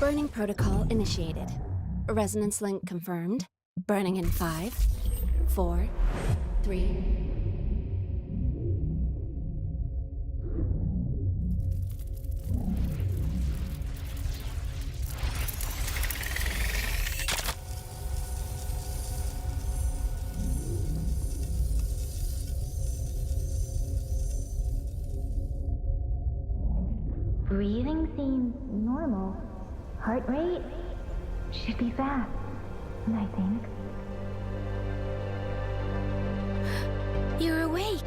Burning protocol initiated. Resonance link confirmed. Burning in 5, 4, 3. Breathing seems normal. Heart rate should be fast, I think. You're awake.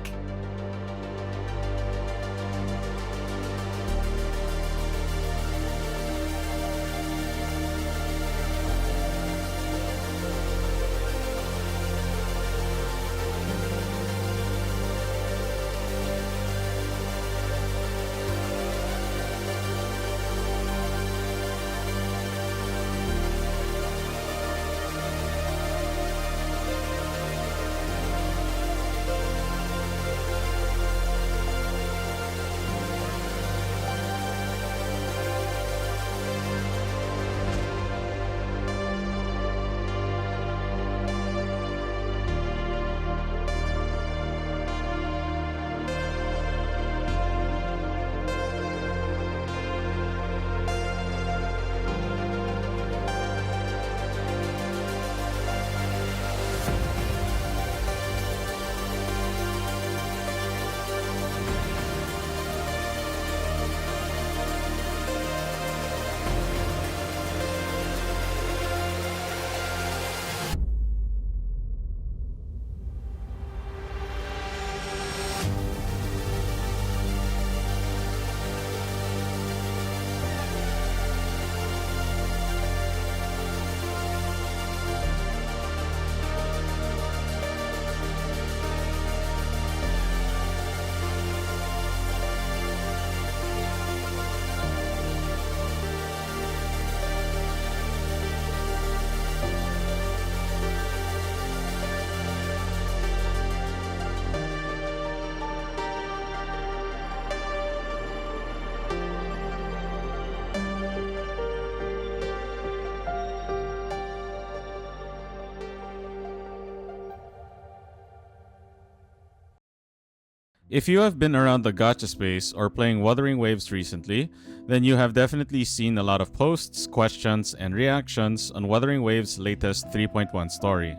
If you have been around the gacha space or playing Wuthering Waves recently, then you have definitely seen a lot of posts, questions, and reactions on Wuthering Waves' latest 3.1 story.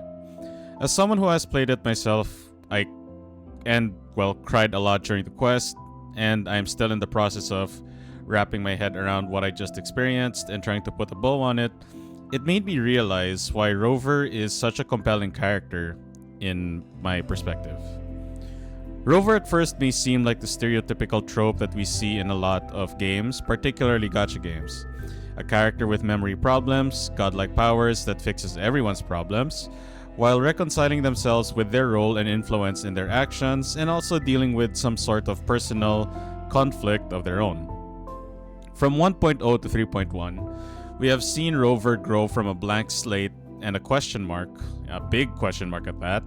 As someone who has played it myself, I cried a lot during the quest, and I'm still in the process of wrapping my head around what I just experienced and trying to put a bow on it. It made me realize why Rover is such a compelling character in my perspective. Rover at first may seem like the stereotypical trope that we see in a lot of games, particularly gacha games. A character with memory problems, godlike powers that fixes everyone's problems, while reconciling themselves with their role and influence in their actions, and also dealing with some sort of personal conflict of their own. From 1.0 to 3.1, we have seen Rover grow from a blank slate and a question mark, a big question mark at that,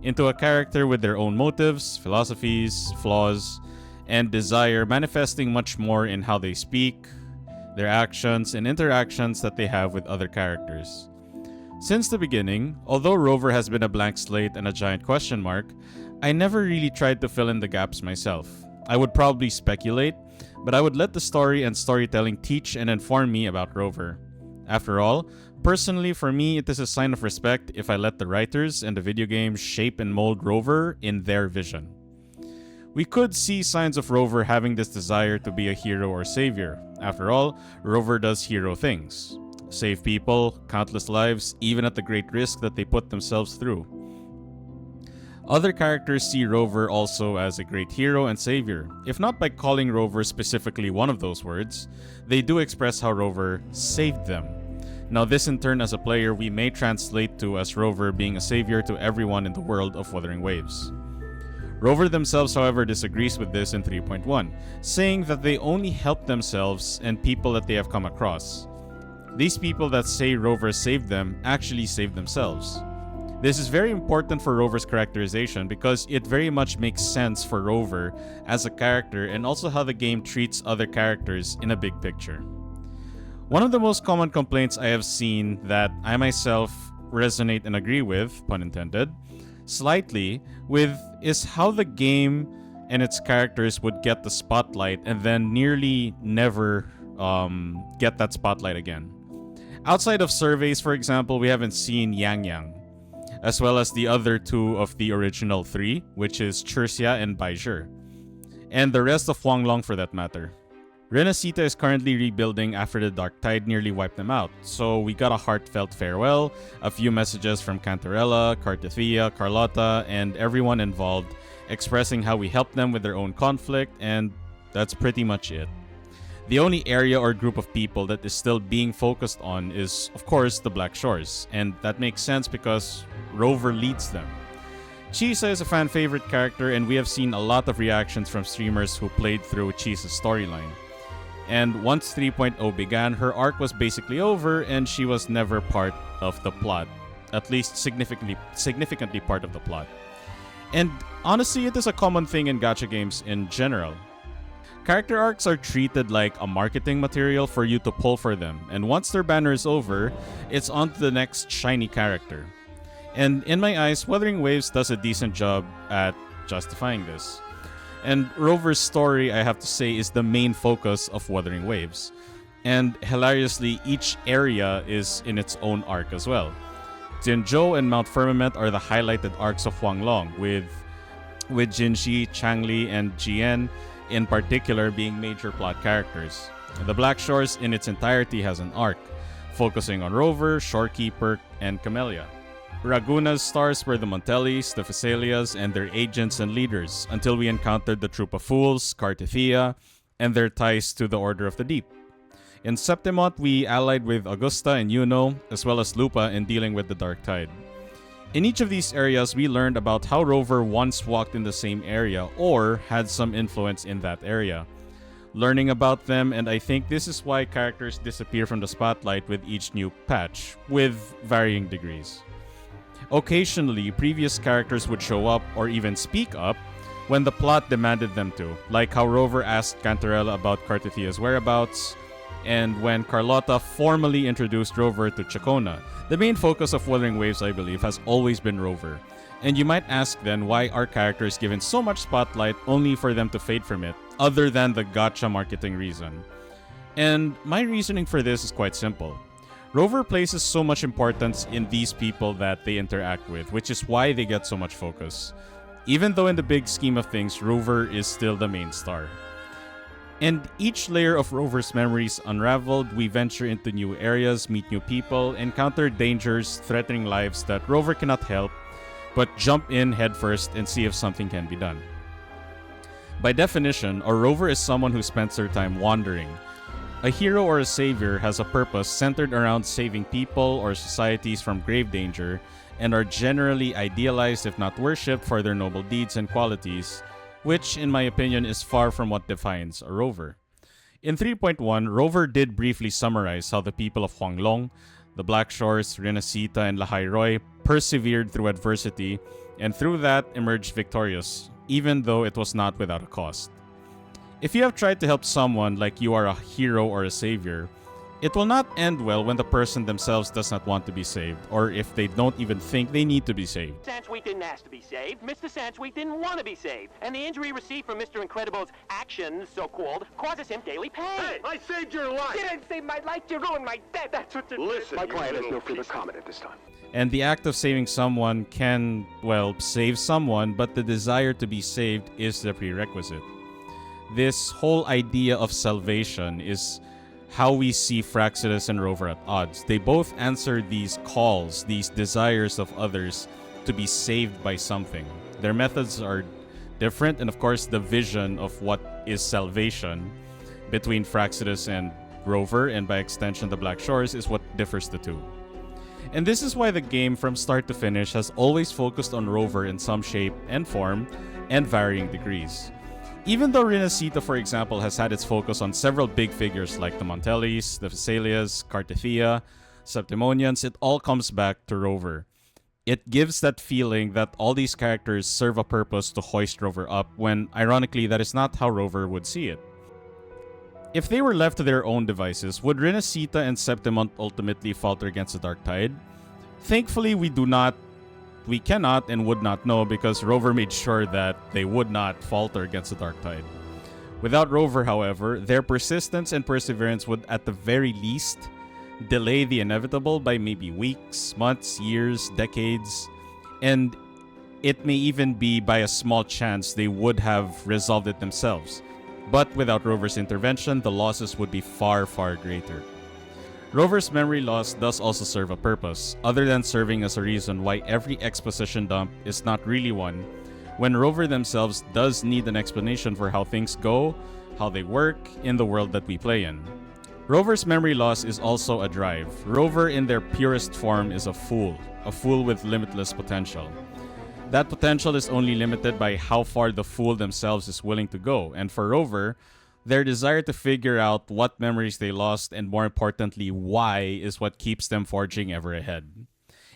into a character with their own motives, philosophies, flaws, and desire, manifesting much more in how they speak, their actions, and interactions that they have with other characters. Since the beginning, although Rover has been a blank slate and a giant question mark, I never really tried to fill in the gaps myself. I would probably speculate, but I would let the story and storytelling teach and inform me about Rover. After all, personally for me, it is a sign of respect if I let the writers and the video games shape and mold Rover in their vision. We could see signs of Rover having this desire to be a hero or savior. After all, Rover does hero things. Save people, countless lives, even at the great risk that they put themselves through. Other characters see Rover also as a great hero and savior. If not by calling Rover specifically one of those words, they do express how Rover saved them. Now this in turn as a player we may translate to as Rover being a savior to everyone in the world of Wuthering Waves. Rover themselves however disagrees with this in 3.1, saying that they only help themselves and people that they have come across. These people that say Rover saved them actually saved themselves. This is very important for Rover's characterization because it very much makes sense for Rover as a character and also how the game treats other characters in a big picture. One of the most common complaints I have seen that I myself resonate and agree with, pun intended, slightly with is how the game and its characters would get the spotlight and then nearly never get that spotlight again. Outside of surveys, for example, we haven't seen Yang Yang, as well as the other two of the original three, which is Chursia and Baizhi, and the rest of Huanglong for that matter. Renacita is currently rebuilding after the Dark Tide nearly wiped them out, so we got a heartfelt farewell, a few messages from Cantarella, Cartithia, Carlotta, and everyone involved, expressing how we helped them with their own conflict, and that's pretty much it. The only area or group of people that is still being focused on is, of course, the Black Shores, and that makes sense because Rover leads them. Chisa is a fan favorite character, and we have seen a lot of reactions from streamers who played through Chisa's storyline. And once 3.0 began, her arc was basically over and she was never part of the plot. At least significantly part of the plot. And honestly, it is a common thing in gacha games in general. Character arcs are treated like a marketing material for you to pull for them, and once their banner is over, it's on to the next shiny character. And in my eyes, Wuthering Waves does a decent job at justifying this. And Rover's story, I have to say, is the main focus of Wuthering Waves. And hilariously, each area is in its own arc as well. Jinzhou and Mount Firmament are the highlighted arcs of Huanglong, with Jinxi, Changli, and Jian in particular being major plot characters. The Black Shores in its entirety has an arc, focusing on Rover, Shorekeeper, and Camellia. Raguna's stars were the Montellis, the Phaethonians, and their agents and leaders, until we encountered the Troop of Fools, Cartithia, and their ties to the Order of the Deep. In Septimont, we allied with Augusta and Yuno, as well as Lupa in dealing with the Dark Tide. In each of these areas, we learned about how Rover once walked in the same area or had some influence in that area. Learning about them, and I think this is why characters disappear from the spotlight with each new patch, with varying degrees. Occasionally, previous characters would show up or even speak up when the plot demanded them to, like how Rover asked Cantarella about Cartithia's whereabouts, and when Carlotta formally introduced Rover to Chacona. The main focus of Wuthering Waves, I believe, has always been Rover. And you might ask then, why are characters given so much spotlight only for them to fade from it, other than the gacha marketing reason? And my reasoning for this is quite simple. Rover places so much importance in these people that they interact with, which is why they get so much focus. Even though in the big scheme of things, Rover is still the main star. And each layer of Rover's memories unraveled, we venture into new areas, meet new people, encounter dangers threatening lives that Rover cannot help, but jump in headfirst and see if something can be done. By definition, a Rover is someone who spends their time wandering. A hero or a savior has a purpose centered around saving people or societies from grave danger, and are generally idealized if not worshipped for their noble deeds and qualities, which, in my opinion, is far from what defines a Rover. In 3.1, Rover did briefly summarize how the people of Huanglong, the Black Shores, Renacita, and Lahai Roi persevered through adversity, and through that emerged victorious, even though it was not without a cost. If you have tried to help someone like you are a hero or a savior, it will not end well when the person themselves does not want to be saved, or if they don't even think they need to be saved. Sansweet didn't ask to be saved. Mr. Sansweet didn't want to be saved. And the injury received from Mr. Incredible's actions, so-called, causes him daily pain. Hey, I saved your life! You didn't save my life, you ruined my death. That's what you Listen, My you client has little no further piece of- comment at this time. And the act of saving someone can, well, save someone, but the desire to be saved is the prerequisite. This whole idea of salvation is how we see Fraxidus and Rover at odds. They both answer these calls, these desires of others to be saved by something. Their methods are different, and of course the vision of what is salvation between Fraxidus and Rover, and by extension the Black Shores, is what differs the two. And this is why the game from start to finish has always focused on Rover in some shape and form, and varying degrees. Even though Renacita, for example, has had its focus on several big figures like the Montellis, the Phaethonians, Cartithia, Septimonians, it all comes back to Rover. It gives that feeling that all these characters serve a purpose to hoist Rover up, when ironically that is not how Rover would see it. If they were left to their own devices, would Renacita and Septimont ultimately falter against the Dark Tide? Thankfully, we cannot and would not know because Rover made sure that they would not falter against the Dark Tide. Without Rover, however, their persistence and perseverance would at the very least delay the inevitable by maybe weeks, months, years, decades, and it may even be by a small chance they would have resolved it themselves. But without Rover's intervention, the losses would be far, far greater. Rover's memory loss does also serve a purpose, other than serving as a reason why every exposition dump is not really one, when Rover themselves does need an explanation for how things go, how they work in the world that we play in. Rover's memory loss is also a drive. Rover in their purest form is a fool with limitless potential. That potential is only limited by how far the fool themselves is willing to go, and for Rover, their desire to figure out what memories they lost and more importantly why is what keeps them forging ever ahead.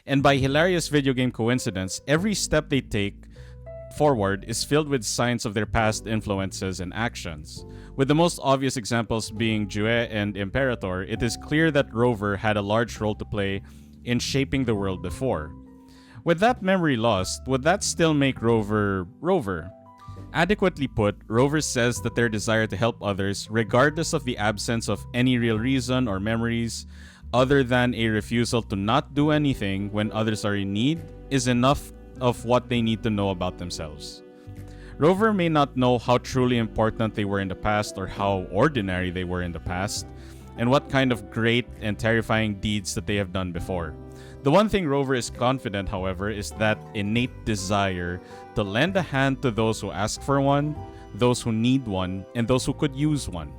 And by hilarious video game coincidence, every step they take forward is filled with signs of their past influences and actions. With the most obvious examples being Jue and Imperator, it is clear that Rover had a large role to play in shaping the world before. With that memory lost, would that still make Rover Rover? Adequately put, Rover says that their desire to help others, regardless of the absence of any real reason or memories, other than a refusal to not do anything when others are in need, is enough of what they need to know about themselves. Rover may not know how truly important they were in the past or how ordinary they were in the past, and what kind of great and terrifying deeds that they have done before. The one thing Rover is confident, however, is that innate desire to lend a hand to those who ask for one, those who need one, and those who could use one.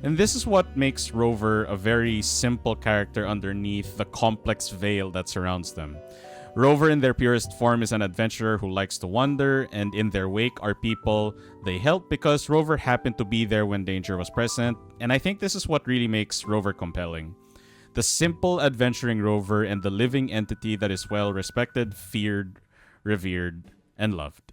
And this is what makes Rover a very simple character underneath the complex veil that surrounds them. Rover in their purest form is an adventurer who likes to wander, and in their wake are people they help because Rover happened to be there when danger was present, and I think this is what really makes Rover compelling. The simple adventuring Rover and the living entity that is well respected, feared, revered, and loved.